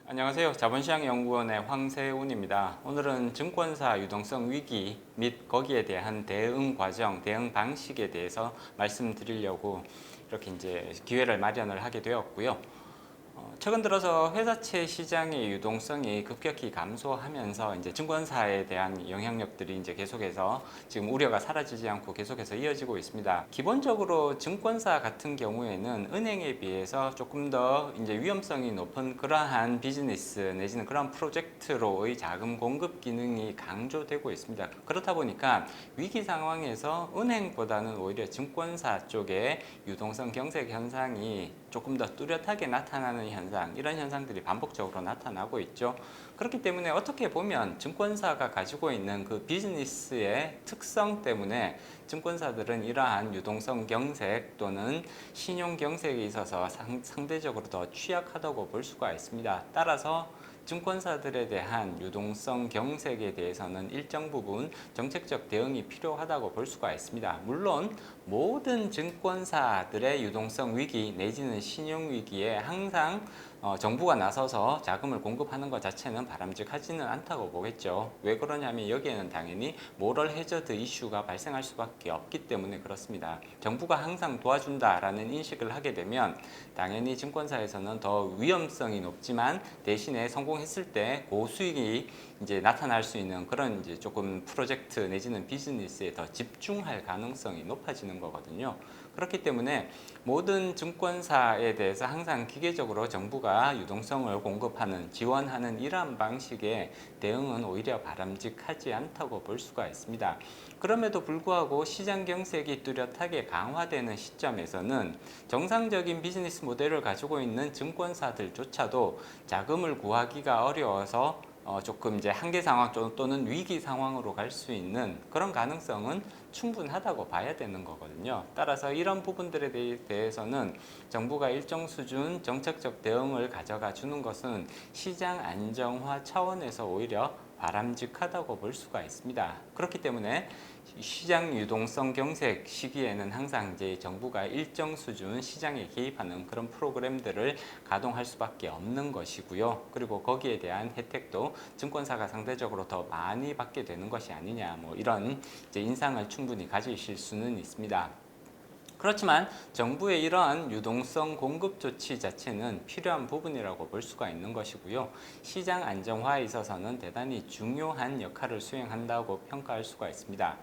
안녕하세요. 자본시장연구원의 황세훈입니다. 오늘은 증권사 유동성 위기 및 거기에 대한 대응 과정, 대응 방식에 대해서 말씀드리려고 이렇게 이제 기회를 마련을 하게 되었고요. 최근 들어서 회사채 시장의 유동성이 급격히 감소하면서 이제 증권사에 대한 영향력들이 이제 계속해서 지금 우려가 사라지지 않고 계속해서 이어지고 있습니다. 기본적으로 증권사 같은 경우에는 은행에 비해서 조금 더 이제 위험성이 높은 그러한 비즈니스 내지는 그런 프로젝트로의 자금 공급 기능이 강조되고 있습니다. 그렇다 보니까 위기 상황에서 은행보다는 오히려 증권사 쪽에 유동성 경색 현상이 조금 더 뚜렷하게 나타나는 현상, 이런 현상들이 반복적으로 나타나고 있죠. 그렇기 때문에 어떻게 보면 증권사가 가지고 있는 그 비즈니스의 특성 때문에 증권사들은 이러한 유동성 경색 또는 신용 경색에 있어서 상대적으로 더 취약하다고 볼 수가 있습니다. 따라서 증권사들에 대한 유동성 경색에 대해서는 일정 부분 정책적 대응이 필요하다고 볼 수가 있습니다. 물론 모든 증권사들의 유동성 위기 내지는 신용 위기에 항상 정부가 나서서 자금을 공급하는 것 자체는 바람직하지는 않다고 보겠죠. 왜 그러냐면 여기에는 당연히 모럴 해저드 이슈가 발생할 수밖에 없기 때문에 그렇습니다. 정부가 항상 도와준다라는 인식을 하게 되면 당연히 증권사에서는 더 위험성이 높지만 대신에 성공했을 때 고수익이 이제 나타날 수 있는 그런 이제 조금 프로젝트 내지는 비즈니스에 더 집중할 가능성이 높아지는 거거든요. 그렇기 때문에 모든 증권사에 대해서 항상 기계적으로 정부가 유동성을 공급하는, 지원하는 이러한 방식의 대응은 오히려 바람직하지 않다고 볼 수가 있습니다. 그럼에도 불구하고 시장 경색이 뚜렷하게 강화되는 시점에서는 정상적인 비즈니스 모델을 가지고 있는 증권사들조차도 자금을 구하기가 어려워서 조금 이제 한계 상황 또는 위기 상황으로 갈 수 있는 그런 가능성은 충분하다고 봐야 되는 거거든요. 따라서 이런 부분들에 대해서는 정부가 일정 수준 정책적 대응을 가져가 주는 것은 시장 안정화 차원에서 오히려 바람직하다고 볼 수가 있습니다. 그렇기 때문에 시장 유동성 경색 시기에는 항상 이제 정부가 일정 수준 시장에 개입하는 그런 프로그램들을 가동할 수밖에 없는 것이고요. 그리고 거기에 대한 혜택도 증권사가 상대적으로 더 많이 받게 되는 것이 아니냐, 뭐 이런 이제 인상을 충분히 가지실 수는 있습니다. 그렇지만 정부의 이러한 유동성 공급 조치 자체는 필요한 부분이라고 볼 수가 있는 것이고요. 시장 안정화에 있어서는 대단히 중요한 역할을 수행한다고 평가할 수가 있습니다.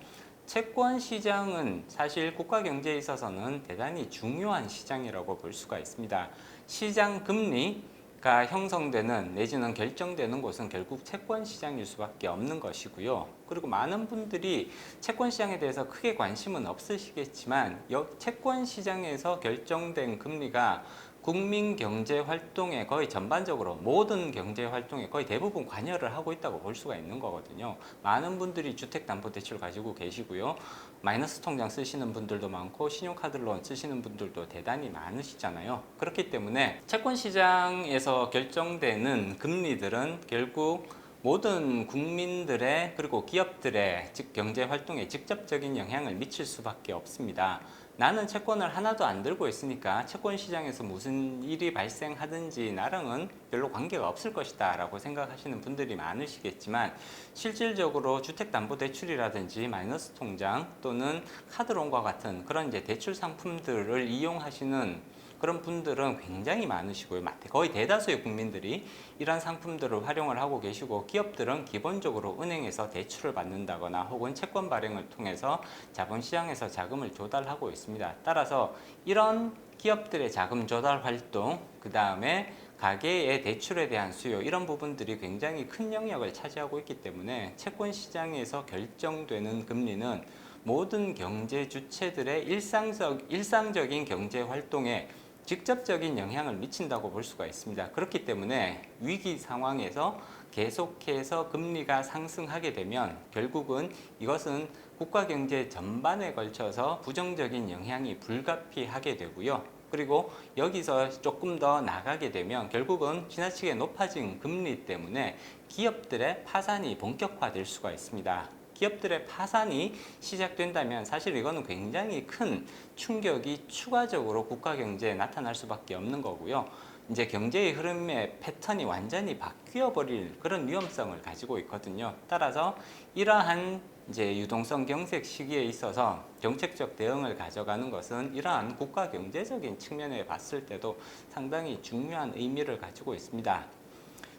채권 시장은 사실 국가 경제에 있어서는 대단히 중요한 시장이라고 볼 수가 있습니다. 시장 금리가 형성되는 내지는 결정되는 곳은 결국 채권 시장일 수밖에 없는 것이고요. 그리고 많은 분들이 채권 시장에 대해서 크게 관심은 없으시겠지만 채권 시장에서 결정된 금리가 국민 경제 활동에 거의 전반적으로 모든 경제 활동에 거의 대부분 관여를 하고 있다고 볼 수가 있는 거거든요. 많은 분들이 주택담보대출 가지고 계시고요. 마이너스 통장 쓰시는 분들도 많고 신용카드론 쓰시는 분들도 대단히 많으시잖아요. 그렇기 때문에 채권 시장에서 결정되는 금리들은 결국 모든 국민들의 그리고 기업들의 즉 경제 활동에 직접적인 영향을 미칠 수밖에 없습니다. 나는 채권을 하나도 안 들고 있으니까 채권 시장에서 무슨 일이 발생하든지 나랑은 별로 관계가 없을 것이다 라고 생각하시는 분들이 많으시겠지만 실질적으로 주택담보대출이라든지 마이너스 통장 또는 카드론과 같은 그런 이제 대출 상품들을 이용하시는 그런 분들은 굉장히 많으시고요. 거의 대다수의 국민들이 이런 상품들을 활용을 하고 계시고 기업들은 기본적으로 은행에서 대출을 받는다거나 혹은 채권 발행을 통해서 자본시장에서 자금을 조달하고 있습니다. 따라서 이런 기업들의 자금 조달 활동, 그 다음에 가계의 대출에 대한 수요, 이런 부분들이 굉장히 큰 영역을 차지하고 있기 때문에 채권 시장에서 결정되는 금리는 모든 경제 주체들의 일상적인 경제 활동에 직접적인 영향을 미친다고 볼 수가 있습니다. 그렇기 때문에 위기 상황에서 계속해서 금리가 상승하게 되면 결국은 이것은 국가 경제 전반에 걸쳐서 부정적인 영향이 불가피하게 되고요. 그리고 여기서 조금 더 나가게 되면 결국은 지나치게 높아진 금리 때문에 기업들의 파산이 본격화될 수가 있습니다. 기업들의 파산이 시작된다면 사실 이거는 굉장히 큰 충격이 추가적으로 국가 경제에 나타날 수밖에 없는 거고요. 이제 경제의 흐름의 패턴이 완전히 바뀌어 버릴 그런 위험성을 가지고 있거든요. 따라서 이러한 이제 유동성 경색 시기에 있어서 정책적 대응을 가져가는 것은 이러한 국가 경제적인 측면에 봤을 때도 상당히 중요한 의미를 가지고 있습니다.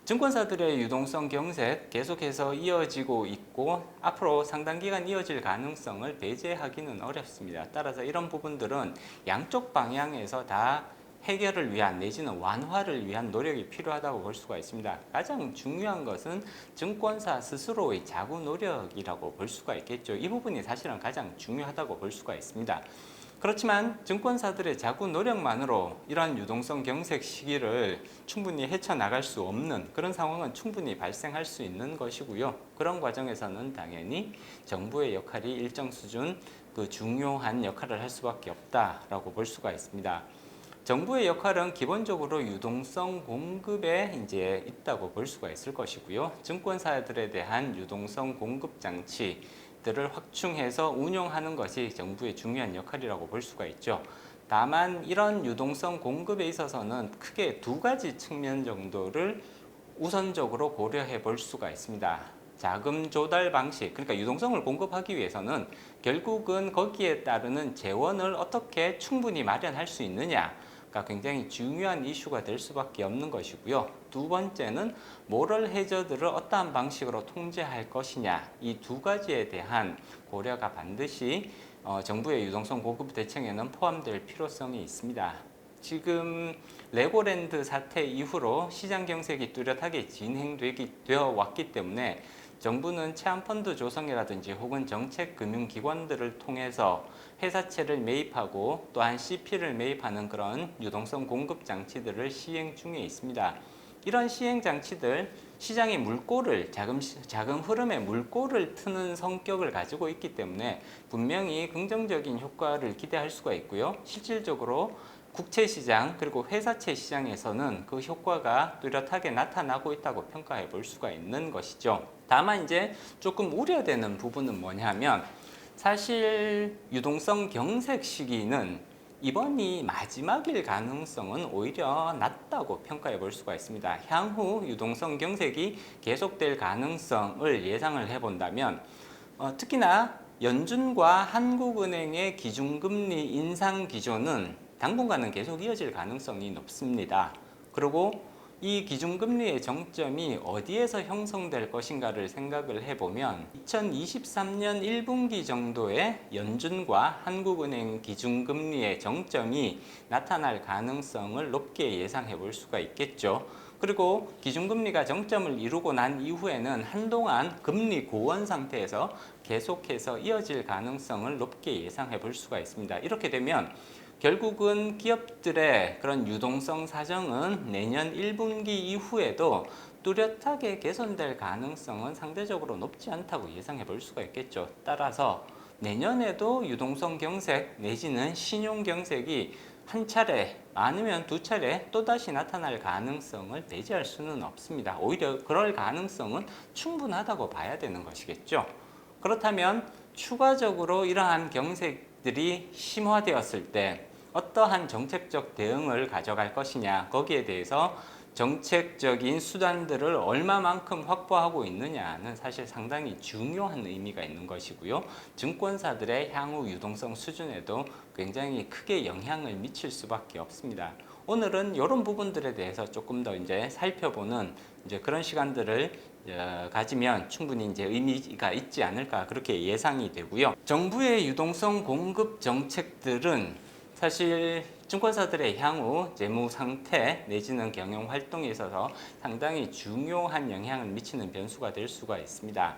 증권사들의 유동성 경색 계속해서 이어지고 있고 앞으로 상당 기간 이어질 가능성을 배제하기는 어렵습니다. 따라서 이런 부분들은 양쪽 방향에서 다 해결을 위한 내지는 완화를 위한 노력이 필요하다고 볼 수가 있습니다. 가장 중요한 것은 증권사 스스로의 자구 노력이라고 볼 수가 있겠죠. 이 부분이 사실은 가장 중요하다고 볼 수가 있습니다. 그렇지만 증권사들의 자구 노력만으로 이러한 유동성 경색 시기를 충분히 헤쳐나갈 수 없는 그런 상황은 충분히 발생할 수 있는 것이고요. 그런 과정에서는 당연히 정부의 역할이 일정 수준 그 중요한 역할을 할 수밖에 없다라고 볼 수가 있습니다. 정부의 역할은 기본적으로 유동성 공급에 이제 있다고 볼 수가 있을 것이고요. 증권사들에 대한 유동성 공급 장치들을 확충해서 운용하는 것이 정부의 중요한 역할이라고 볼 수가 있죠. 다만 이런 유동성 공급에 있어서는 크게 두 가지 측면 정도를 우선적으로 고려해 볼 수가 있습니다. 자금 조달 방식, 그러니까 유동성을 공급하기 위해서는 결국은 거기에 따르는 재원을 어떻게 충분히 마련할 수 있느냐, 가 굉장히 중요한 이슈가 될 수밖에 없는 것이고요. 두 번째는 모럴 해저들을 어떠한 방식으로 통제할 것이냐, 이 두 가지에 대한 고려가 반드시 정부의 유동성 공급 대책에는 포함될 필요성이 있습니다. 지금 레고랜드 사태 이후로 시장 경색이 뚜렷하게 진행되어 왔기 때문에 정부는 체험펀드 조성이라든지 혹은 정책금융기관들을 통해서 회사채를 매입하고 또한 CP를 매입하는 그런 유동성 공급 장치들을 시행 중에 있습니다. 이런 시행 장치들 시장의 물꼬를 자금 흐름의 물꼬를 트는 성격을 가지고 있기 때문에 분명히 긍정적인 효과를 기대할 수가 있고요. 실질적으로 국채 시장 그리고 회사채 시장에서는 그 효과가 뚜렷하게 나타나고 있다고 평가해 볼 수가 있는 것이죠. 다만 이제 조금 우려되는 부분은 뭐냐면 사실 유동성 경색 시기는 이번이 마지막일 가능성은 오히려 낮다고 평가해 볼 수가 있습니다. 향후 유동성 경색이 계속될 가능성을 예상을 해본다면 특히나 연준과 한국은행의 기준금리 인상 기조는 당분간은 계속 이어질 가능성이 높습니다. 그리고 이 기준금리의 정점이 어디에서 형성될 것인가를 생각을 해보면 2023년 1분기 정도에 연준과 한국은행 기준금리의 정점이 나타날 가능성을 높게 예상해 볼 수가 있겠죠. 그리고 기준금리가 정점을 이루고 난 이후에는 한동안 금리 고원 상태에서 계속해서 이어질 가능성을 높게 예상해 볼 수가 있습니다. 이렇게 되면 결국은 기업들의 그런 유동성 사정은 내년 1분기 이후에도 뚜렷하게 개선될 가능성은 상대적으로 높지 않다고 예상해 볼 수가 있겠죠. 따라서 내년에도 유동성 경색 내지는 신용 경색이 한 차례 아니면 두 차례 또다시 나타날 가능성을 배제할 수는 없습니다. 오히려 그럴 가능성은 충분하다고 봐야 되는 것이겠죠. 그렇다면 추가적으로 이러한 경색들이 심화되었을 때 어떠한 정책적 대응을 가져갈 것이냐, 거기에 대해서 정책적인 수단들을 얼마만큼 확보하고 있느냐는 사실 상당히 중요한 의미가 있는 것이고요. 증권사들의 향후 유동성 수준에도 굉장히 크게 영향을 미칠 수밖에 없습니다. 오늘은 이런 부분들에 대해서 조금 더 이제 살펴보는 이제 그런 시간들을 가지면 충분히 이제 의미가 있지 않을까 그렇게 예상이 되고요. 정부의 유동성 공급 정책들은 사실 증권사들의 향후 재무 상태 내지는 경영 활동에 있어서 상당히 중요한 영향을 미치는 변수가 될 수가 있습니다.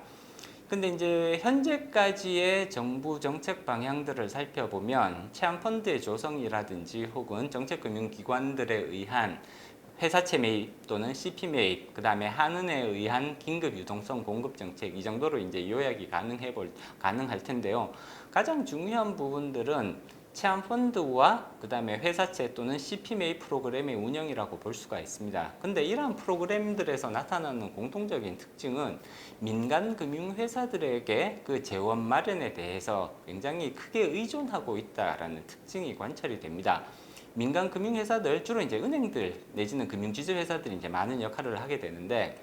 근데 이제 현재까지의 정부 정책 방향들을 살펴보면 체험펀드의 조성이라든지 혹은 정책금융기관들에 의한 회사채 매입 또는 CP 매입, 그 다음에 한은에 의한 긴급 유동성 공급 정책, 이 정도로 이제 요약이 가능할 텐데요. 가장 중요한 부분들은 체험펀드와 그 다음에 회사채 또는 CP 매입 프로그램의 운영이라고 볼 수가 있습니다. 근데 이러한 프로그램들에서 나타나는 공통적인 특징은 민간 금융회사들에게 그 재원 마련에 대해서 굉장히 크게 의존하고 있다라는 특징이 관찰이 됩니다. 민간 금융회사들 주로 이제 은행들 내지는 금융지주 회사들이 이제 많은 역할을 하게 되는데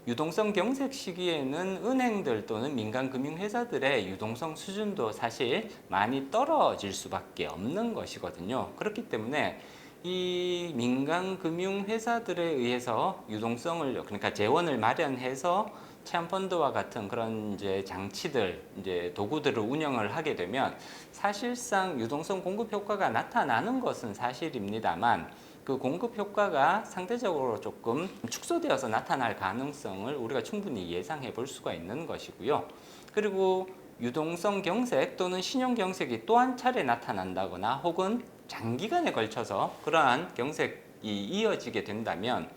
유동성 경색 시기에는 은행들 또는 민간 금융회사들의 유동성 수준도 사실 많이 떨어질 수밖에 없는 것이거든요. 그렇기 때문에 이 민간 금융회사들에 의해서 유동성을 그러니까 재원을 마련해서 체험펀드와 같은 그런 이제 장치들, 이제 도구들을 운영을 하게 되면 사실상 유동성 공급 효과가 나타나는 것은 사실입니다만 그 공급 효과가 상대적으로 조금 축소되어서 나타날 가능성을 우리가 충분히 예상해 볼 수가 있는 것이고요. 그리고 유동성 경색 또는 신용 경색이 또 한 차례 나타난다거나 혹은 장기간에 걸쳐서 그러한 경색이 이어지게 된다면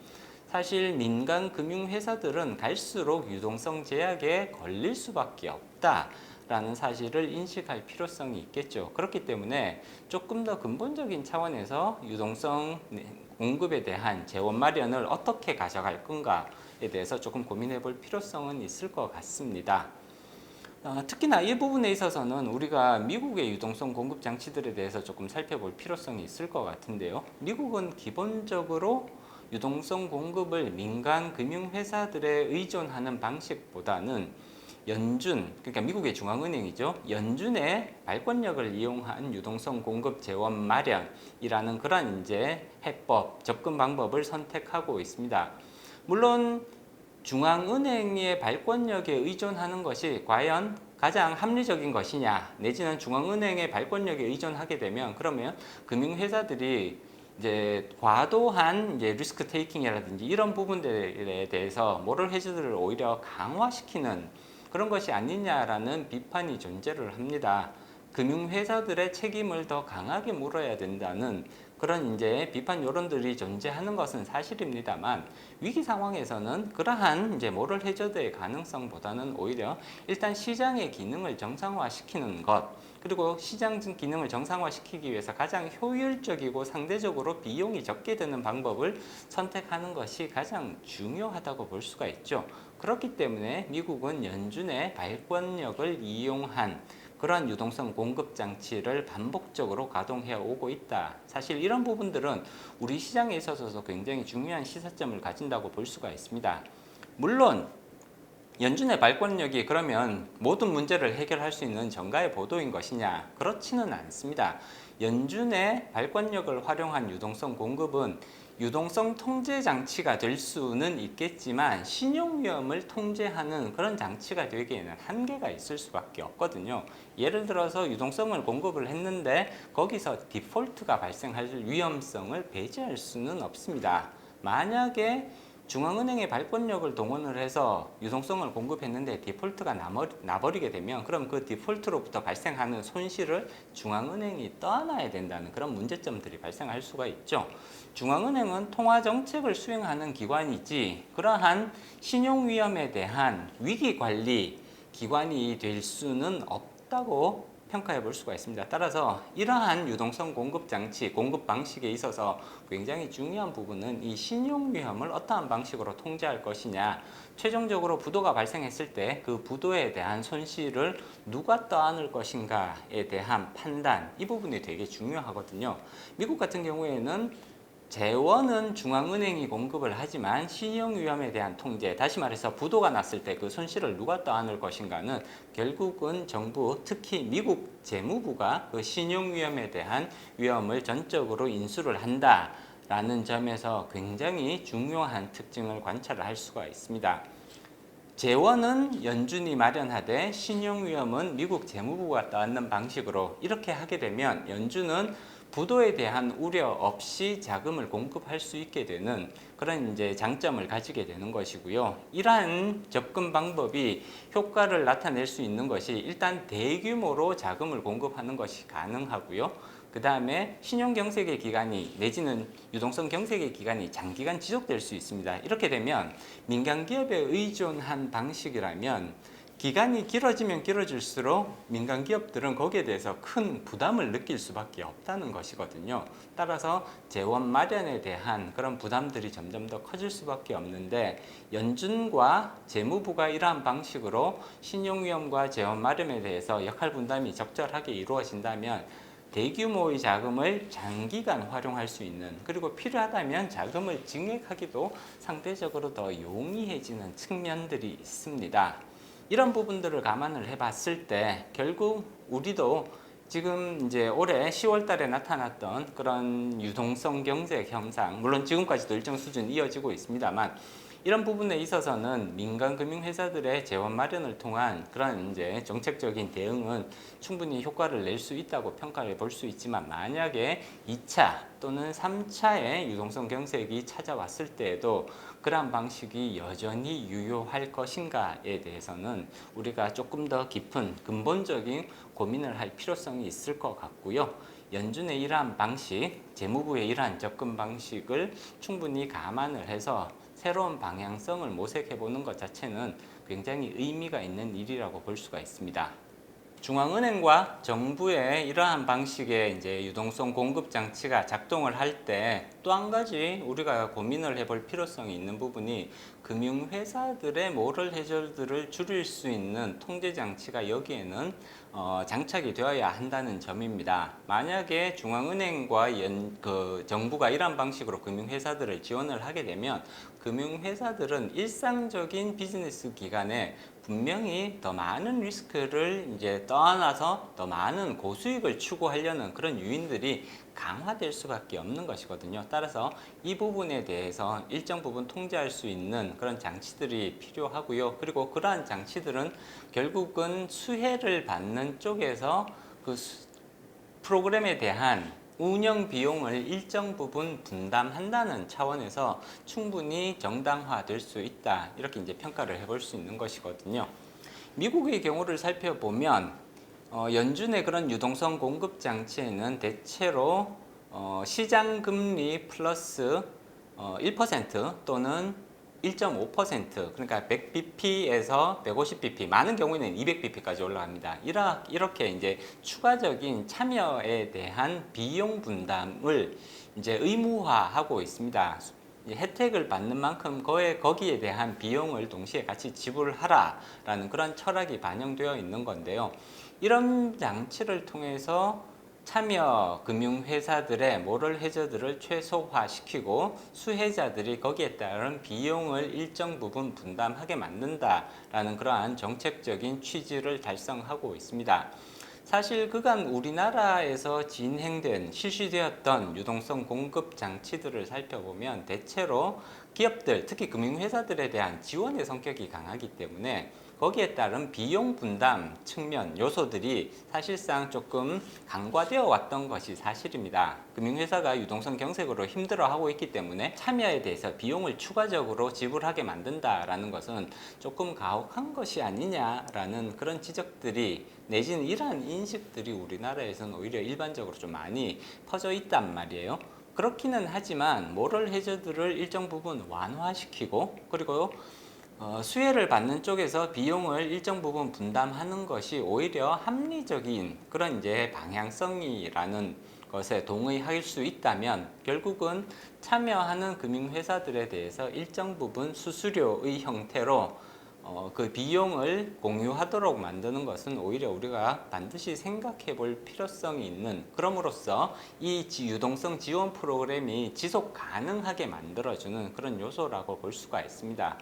사실 민간 금융회사들은 갈수록 유동성 제약에 걸릴 수밖에 없다라는 사실을 인식할 필요성이 있겠죠. 그렇기 때문에 조금 더 근본적인 차원에서 유동성 공급에 대한 재원 마련을 어떻게 가져갈 건가에 대해서 조금 고민해 볼 필요성은 있을 것 같습니다. 특히나 이 부분에 있어서는 우리가 미국의 유동성 공급 장치들에 대해서 조금 살펴볼 필요성이 있을 것 같은데요. 미국은 기본적으로 유동성 공급을 민간 금융회사들에 의존하는 방식보다는 연준, 그러니까 미국의 중앙은행이죠. 연준의 발권력을 이용한 유동성 공급 재원 마련이라는 그런 이제 해법, 접근 방법을 선택하고 있습니다. 물론 중앙은행의 발권력에 의존하는 것이 과연 가장 합리적인 것이냐, 내지는 중앙은행의 발권력에 의존하게 되면 그러면 금융회사들이 이제 과도한 이제 리스크 테이킹이라든지 이런 부분들에 대해서 모럴 해저드를 오히려 강화시키는 그런 것이 아니냐라는 비판이 존재를 합니다. 금융회사들의 책임을 더 강하게 물어야 된다는 그런 이제 비판 여론들이 존재하는 것은 사실입니다만 위기 상황에서는 그러한 이제 모럴 해저드의 가능성보다는 오히려 일단 시장의 기능을 정상화시키는 것 그리고 시장 기능을 정상화시키기 위해서 가장 효율적이고 상대적으로 비용이 적게 드는 방법을 선택하는 것이 가장 중요하다고 볼 수가 있죠. 그렇기 때문에 미국은 연준의 발권력을 이용한 그러한 유동성 공급 장치를 반복적으로 가동해 오고 있다. 사실 이런 부분들은 우리 시장에 있어서 굉장히 중요한 시사점을 가진다고 볼 수가 있습니다. 물론 연준의 발권력이 그러면 모든 문제를 해결할 수 있는 정가의 보도인 것이냐? 그렇지는 않습니다. 연준의 발권력을 활용한 유동성 공급은 유동성 통제 장치가 될 수는 있겠지만 신용 위험을 통제하는 그런 장치가 되기에는 한계가 있을 수밖에 없거든요. 예를 들어서 유동성을 공급을 했는데 거기서 디폴트가 발생할 위험성을 배제할 수는 없습니다. 만약에 중앙은행의 발권력을 동원을 해서 유동성을 공급했는데 디폴트가 나버리게 되면 그럼 그 디폴트로부터 발생하는 손실을 중앙은행이 떠안아야 된다는 그런 문제점들이 발생할 수가 있죠. 중앙은행은 통화정책을 수행하는 기관이지 그러한 신용위험에 대한 위기관리 기관이 될 수는 없다고 평가해 볼 수가 있습니다. 따라서 이러한 유동성 공급 장치, 공급 방식에 있어서 굉장히 중요한 부분은 이 신용 위험을 어떠한 방식으로 통제할 것이냐, 최종적으로 부도가 발생했을 때 그 부도에 대한 손실을 누가 떠안을 것인가에 대한 판단, 이 부분이 되게 중요하거든요. 미국 같은 경우에는 재원은 중앙은행이 공급을 하지만 신용위험에 대한 통제, 다시 말해서 부도가 났을 때 그 손실을 누가 떠안을 것인가는 결국은 정부, 특히 미국 재무부가 그 신용위험에 대한 위험을 전적으로 인수를 한다라는 점에서 굉장히 중요한 특징을 관찰을 할 수가 있습니다. 재원은 연준이 마련하되 신용위험은 미국 재무부가 떠안는 방식으로 이렇게 하게 되면 연준은 부도에 대한 우려 없이 자금을 공급할 수 있게 되는 그런 이제 장점을 가지게 되는 것이고요. 이러한 접근 방법이 효과를 나타낼 수 있는 것이 일단 대규모로 자금을 공급하는 것이 가능하고요. 그 다음에 신용경색의 기간이 내지는 유동성 경색의 기간이 장기간 지속될 수 있습니다. 이렇게 되면 민간기업에 의존한 방식이라면 기간이 길어지면 길어질수록 민간 기업들은 거기에 대해서 큰 부담을 느낄 수밖에 없다는 것이거든요. 따라서 재원 마련에 대한 그런 부담들이 점점 더 커질 수밖에 없는데 연준과 재무부가 이러한 방식으로 신용위험과 재원 마련에 대해서 역할 분담이 적절하게 이루어진다면 대규모의 자금을 장기간 활용할 수 있는, 그리고 필요하다면 자금을 증액하기도 상대적으로 더 용이해지는 측면들이 있습니다. 이런 부분들을 감안을 해봤을 때 결국 우리도 지금 이제 올해 10월 달에 나타났던 그런 유동성 경색 현상, 물론 지금까지도 일정 수준 이어지고 있습니다만, 이런 부분에 있어서는 민간 금융회사들의 재원 마련을 통한 그런 이제 정책적인 대응은 충분히 효과를 낼 수 있다고 평가해 볼 수 있지만, 만약에 2차 또는 3차의 유동성 경색이 찾아왔을 때에도 그러한 방식이 여전히 유효할 것인가에 대해서는 우리가 조금 더 깊은 근본적인 고민을 할 필요성이 있을 것 같고요. 연준의 이러한 방식, 재무부의 이러한 접근 방식을 충분히 감안을 해서 새로운 방향성을 모색해 보는 것 자체는 굉장히 의미가 있는 일이라고 볼 수가 있습니다. 중앙은행과 정부의 이러한 방식의 이제 유동성 공급 장치가 작동을 할 때 또 한 가지 우리가 고민을 해볼 필요성이 있는 부분이, 금융회사들의 모럴 해저드를 줄일 수 있는 통제 장치가 여기에는 장착이 되어야 한다는 점입니다. 만약에 중앙은행과 정부가 이러한 방식으로 금융회사들을 지원을 하게 되면 금융회사들은 일상적인 비즈니스 기간에 분명히 더 많은 리스크를 이제 떠안아서 더 많은 고수익을 추구하려는 그런 유인들이 강화될 수밖에 없는 것이거든요. 따라서 이 부분에 대해서 일정 부분 통제할 수 있는 그런 장치들이 필요하고요. 그리고 그러한 장치들은 결국은 수혜를 받는 쪽에서 그 프로그램에 대한 운영 비용을 일정 부분 분담한다는 차원에서 충분히 정당화될 수 있다, 이렇게 이제 평가를 해볼 수 있는 것이거든요. 미국의 경우를 살펴보면 연준의 그런 유동성 공급 장치에는 대체로 시장 금리 플러스 1% 또는 1.5%, 그러니까 100bp에서 150bp, 많은 경우에는 200bp까지 올라갑니다. 이렇게 이제 추가적인 참여에 대한 비용 분담을 이제 의무화하고 있습니다. 혜택을 받는 만큼 거기에 대한 비용을 동시에 같이 지불하라라는 그런 철학이 반영되어 있는 건데요. 이런 장치를 통해서 참여 금융회사들의 모럴 해저드를 최소화시키고 수혜자들이 거기에 따른 비용을 일정 부분 분담하게 만든다라는 그러한 정책적인 취지를 달성하고 있습니다. 사실 그간 우리나라에서 진행된 실시되었던 유동성 공급 장치들을 살펴보면 대체로 기업들, 특히 금융회사들에 대한 지원의 성격이 강하기 때문에 거기에 따른 비용 분담 측면 요소들이 사실상 조금 간과되어 왔던 것이 사실입니다. 금융회사가 유동성 경색으로 힘들어하고 있기 때문에 참여에 대해서 비용을 추가적으로 지불하게 만든다라는 것은 조금 가혹한 것이 아니냐라는 그런 지적들이, 내지는 이러한 인식들이 우리나라에서는 오히려 일반적으로 좀 많이 퍼져 있단 말이에요. 그렇기는 하지만 모럴 해저드를 일정 부분 완화시키고, 그리고 수혜를 받는 쪽에서 비용을 일정 부분 분담하는 것이 오히려 합리적인 그런 이제 방향성이라는 것에 동의할 수 있다면, 결국은 참여하는 금융회사들에 대해서 일정 부분 수수료의 형태로 그 비용을 공유하도록 만드는 것은 오히려 우리가 반드시 생각해 볼 필요성이 있는, 그럼으로써 이 유동성 지원 프로그램이 지속 가능하게 만들어주는 그런 요소라고 볼 수가 있습니다.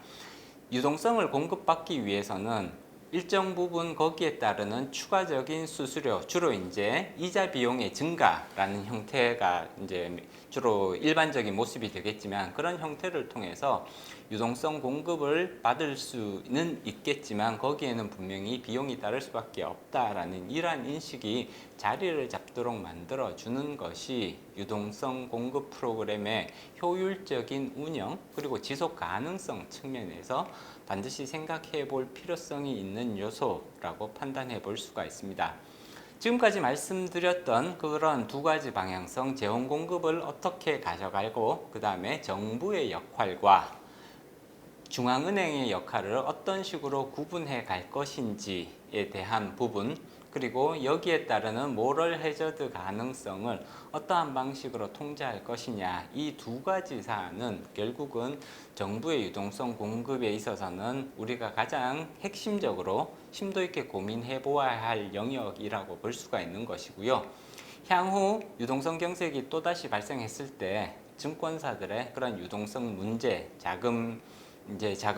유동성을 공급받기 위해서는 일정 부분 거기에 따르는 추가적인 수수료, 주로 이제 이자 비용의 증가라는 형태가 이제 주로 일반적인 모습이 되겠지만, 그런 형태를 통해서 유동성 공급을 받을 수는 있겠지만 거기에는 분명히 비용이 따를 수밖에 없다라는 이러한 인식이 자리를 잡도록 만들어주는 것이 유동성 공급 프로그램의 효율적인 운영, 그리고 지속 가능성 측면에서 반드시 생각해 볼 필요성이 있는 요소라고 판단해 볼 수가 있습니다. 지금까지 말씀드렸던 그런 두 가지 방향성, 재원 공급을 어떻게 가져가고 그 다음에 정부의 역할과 중앙은행의 역할을 어떤 식으로 구분해 갈 것인지에 대한 부분, 그리고 여기에 따르는 모럴 해저드 가능성을 어떠한 방식으로 통제할 것이냐, 이 두 가지 사안은 결국은 정부의 유동성 공급에 있어서는 우리가 가장 핵심적으로 심도 있게 고민해 보아야 할 영역이라고 볼 수가 있는 것이고요. 향후 유동성 경색이 또다시 발생했을 때 증권사들의 그런 유동성 문제, 자금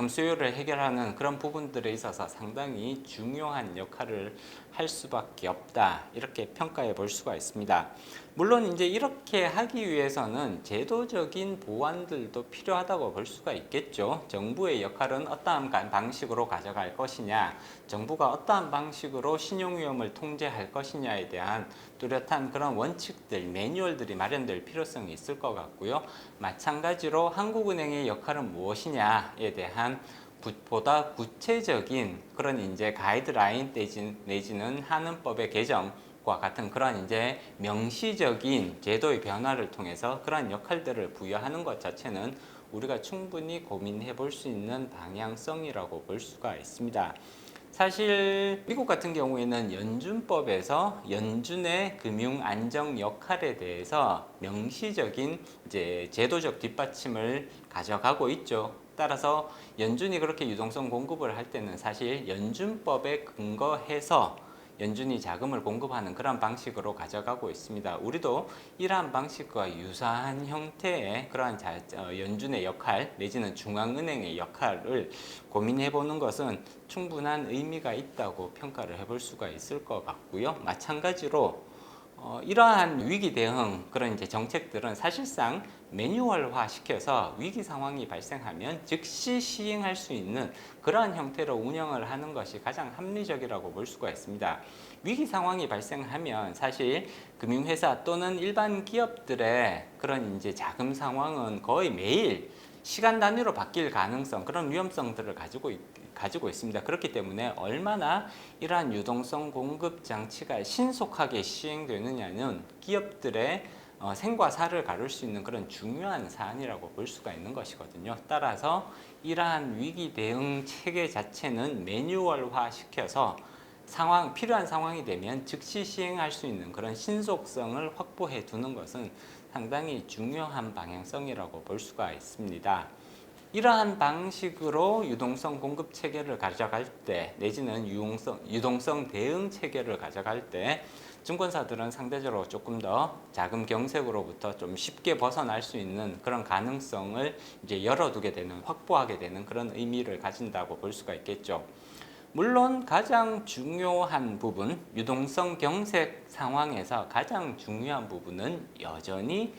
수요를 해결하는 그런 부분들에 있어서 상당히 중요한 역할을 할 수밖에 없다. 이렇게 평가해 볼 수가 있습니다. 물론 이제 이렇게 하기 위해서는 제도적인 보완들도 필요하다고 볼 수가 있겠죠. 정부의 역할은 어떠한 방식으로 가져갈 것이냐, 정부가 어떠한 방식으로 신용위험을 통제할 것이냐에 대한 뚜렷한 그런 원칙들, 매뉴얼들이 마련될 필요성이 있을 것 같고요. 마찬가지로 한국은행의 역할은 무엇이냐에 대한 보다 구체적인 그런 이제 가이드라인 내지는 한은법의 개정과 같은 그런 이제 명시적인 제도의 변화를 통해서 그런 역할들을 부여하는 것 자체는 우리가 충분히 고민해 볼 수 있는 방향성이라고 볼 수가 있습니다. 사실 미국 같은 경우에는 연준법에서 연준의 금융 안정 역할에 대해서 명시적인 이제 제도적 뒷받침을 가져가고 있죠. 따라서 연준이 그렇게 유동성 공급을 할 때는 사실 연준법에 근거해서 연준이 자금을 공급하는 그런 방식으로 가져가고 있습니다. 우리도 이러한 방식과 유사한 형태의 그러한 연준의 역할 내지는 중앙은행의 역할을 고민해 보는 것은 충분한 의미가 있다고 평가를 해볼 수가 있을 것 같고요. 마찬가지로 이러한 위기 대응 그런 이제 정책들은 사실상 매뉴얼화 시켜서 위기 상황이 발생하면 즉시 시행할 수 있는 그러한 형태로 운영을 하는 것이 가장 합리적이라고 볼 수가 있습니다. 위기 상황이 발생하면 사실 금융회사 또는 일반 기업들의 그런 이제 자금 상황은 거의 매일 시간 단위로 바뀔 가능성, 그런 위험성들을 가지고 있습니다. 그렇기 때문에 얼마나 이러한 유동성 공급 장치가 신속하게 시행되느냐는 기업들의 생과 사를 가를 수 있는 그런 중요한 사안이라고 볼 수가 있는 것이거든요. 따라서 이러한 위기 대응 체계 자체는 매뉴얼화 시켜서 필요한 상황이 되면 즉시 시행할 수 있는 그런 신속성을 확보해 두는 것은 상당히 중요한 방향성이라고 볼 수가 있습니다. 이러한 방식으로 유동성 공급 체계를 가져갈 때 내지는 유동성 대응 체계를 가져갈 때 증권사들은 상대적으로 조금 더 자금 경색으로부터 좀 쉽게 벗어날 수 있는 그런 가능성을 이제 열어두게 되는, 확보하게 되는 그런 의미를 가진다고 볼 수가 있겠죠. 물론 가장 중요한 부분, 유동성 경색 상황에서 가장 중요한 부분은 여전히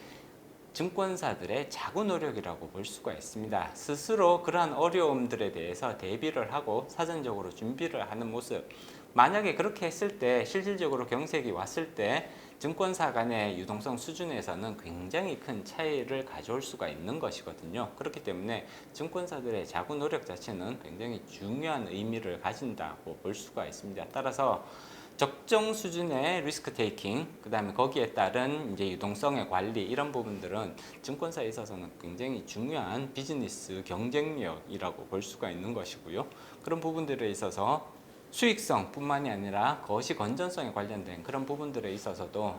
증권사들의 자구 노력이라고 볼 수가 있습니다. 스스로 그러한 어려움들에 대해서 대비를 하고 사전적으로 준비를 하는 모습. 만약에 그렇게 했을 때 실질적으로 경색이 왔을 때 증권사 간의 유동성 수준에서는 굉장히 큰 차이를 가져올 수가 있는 것이거든요. 그렇기 때문에 증권사들의 자구 노력 자체는 굉장히 중요한 의미를 가진다고 볼 수가 있습니다. 따라서 적정 수준의 리스크 테이킹, 그 다음에 거기에 따른 이제 유동성의 관리, 이런 부분들은 증권사에 있어서는 굉장히 중요한 비즈니스 경쟁력이라고 볼 수가 있는 것이고요. 그런 부분들에 있어서 수익성 뿐만이 아니라 거시 건전성에 관련된 그런 부분들에 있어서도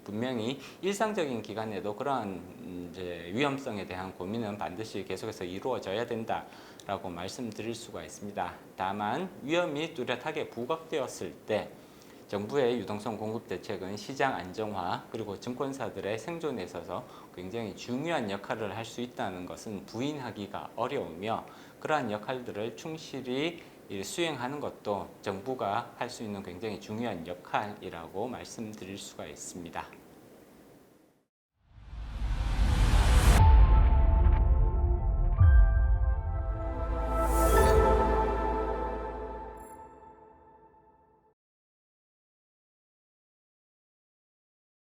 분명히 일상적인 기간에도 그러한 이제 위험성에 대한 고민은 반드시 계속해서 이루어져야 된다라고 말씀드릴 수가 있습니다. 다만 위험이 뚜렷하게 부각되었을 때 정부의 유동성 공급 대책은 시장 안정화 그리고 증권사들의 생존에 있어서 굉장히 중요한 역할을 할 수 있다는 것은 부인하기가 어려우며, 그러한 역할들을 충실히 수행하는 것도 정부가 할 수 있는 굉장히 중요한 역할이라고 말씀드릴 수가 있습니다.